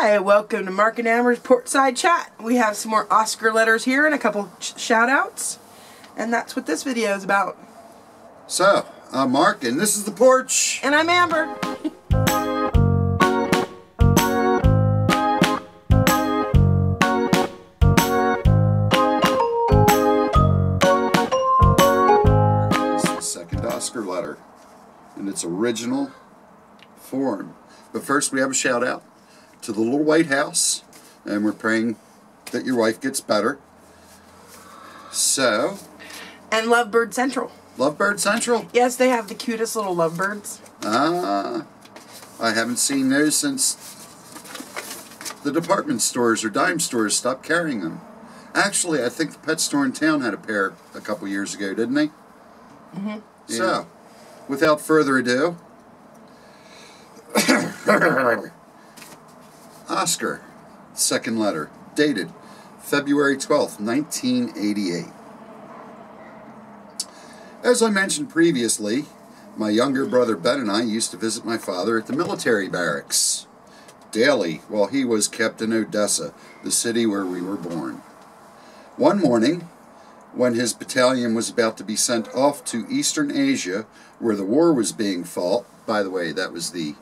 Hi, welcome to Mark and Amber's Portside Chat. We have some more Oscar letters here and a couple shout-outs. And that's what this video is about. So, I'm Mark and this is the porch. And I'm Amber. This is the second Oscar letter in its original form. But first we have a shout out to the little White House, and we're praying that your wife gets better. So, And Lovebird Central. Lovebird Central? Yes, they have the cutest little lovebirds. I haven't seen those since the department stores or dime stores stopped carrying them. Actually, I think the pet store in town had a pair a couple years ago, didn't they? Mm-hmm. Yeah. So, without further ado, Oscar, second letter, dated February 12th, 1988. As I mentioned previously, my younger brother Ben and I used to visit my father at the military barracks daily while he was kept in Odessa, the city where we were born. One morning, when his battalion was about to be sent off to Eastern Asia, where the war was being fought, by the way, that was the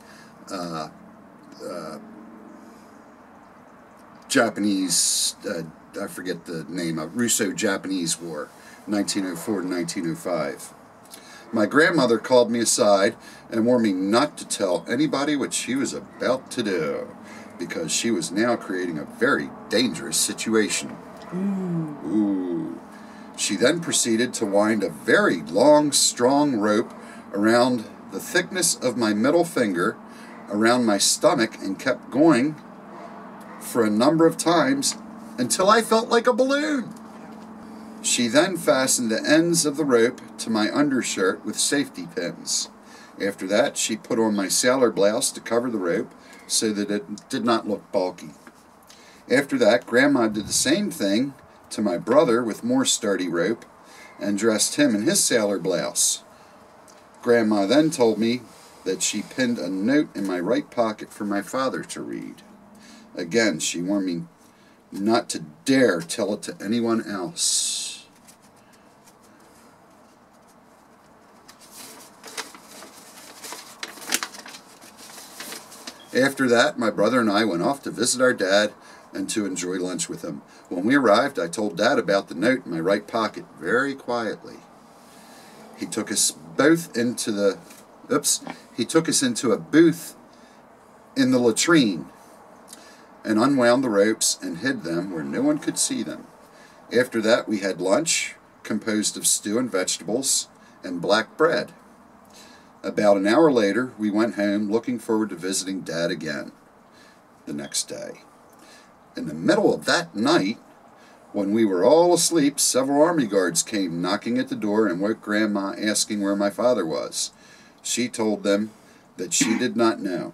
Japanese, I forget the name of Russo-Japanese War, 1904 to 1905. My grandmother called me aside and warned me not to tell anybody what she was about to do, because she was now creating a very dangerous situation. Ooh. She then proceeded to wind a very long, strong rope around the thickness of my middle finger, around my stomach, and kept going for a number of times until I felt like a balloon. She then fastened the ends of the rope to my undershirt with safety pins. After that, she put on my sailor blouse to cover the rope so that it did not look bulky. After that, Grandma did the same thing to my brother with more sturdy rope and dressed him in his sailor blouse. Grandma then told me that she pinned a note in my right pocket for my father to read. Again, she warned me not to dare tell it to anyone else. After that, my brother and I went off to visit our dad and to enjoy lunch with him. When we arrived, I told Dad about the note in my right pocket very quietly. He took us both into the, he took us into a booth in the latrine and unwound the ropes and hid them where no one could see them. After that, we had lunch composed of stew and vegetables and black bread. About an hour later, we went home looking forward to visiting Dad again the next day. In the middle of that night, when we were all asleep, several army guards came knocking at the door and woke Grandma asking where my father was. She told them that she did not know,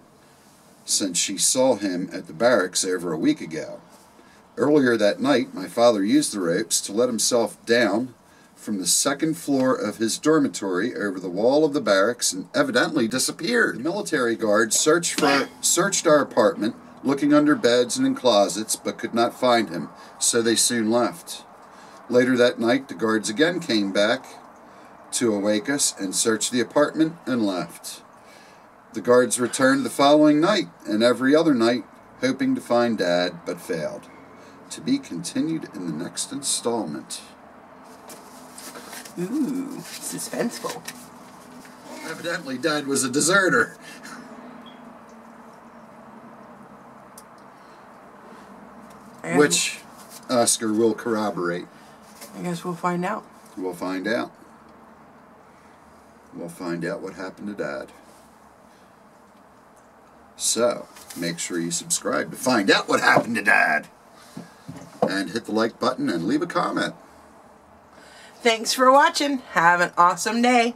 since she saw him at the barracks over a week ago. Earlier that night, my father used the ropes to let himself down from the second floor of his dormitory over the wall of the barracks and evidently disappeared. Military guards searched our apartment, looking under beds and in closets, but could not find him, so they soon left. Later that night, the guards again came back to awake us and searched the apartment and left. The guards returned the following night and every other night, hoping to find Dad, but failed. To be continued in the next installment. Ooh, suspenseful. Evidently, Dad was a deserter. Which Oscar will corroborate. I guess we'll find out. We'll find out. We'll find out what happened to Dad. So, make sure you subscribe to find out what happened to Dad. And hit the like button and leave a comment. Thanks for watching. Have an awesome day.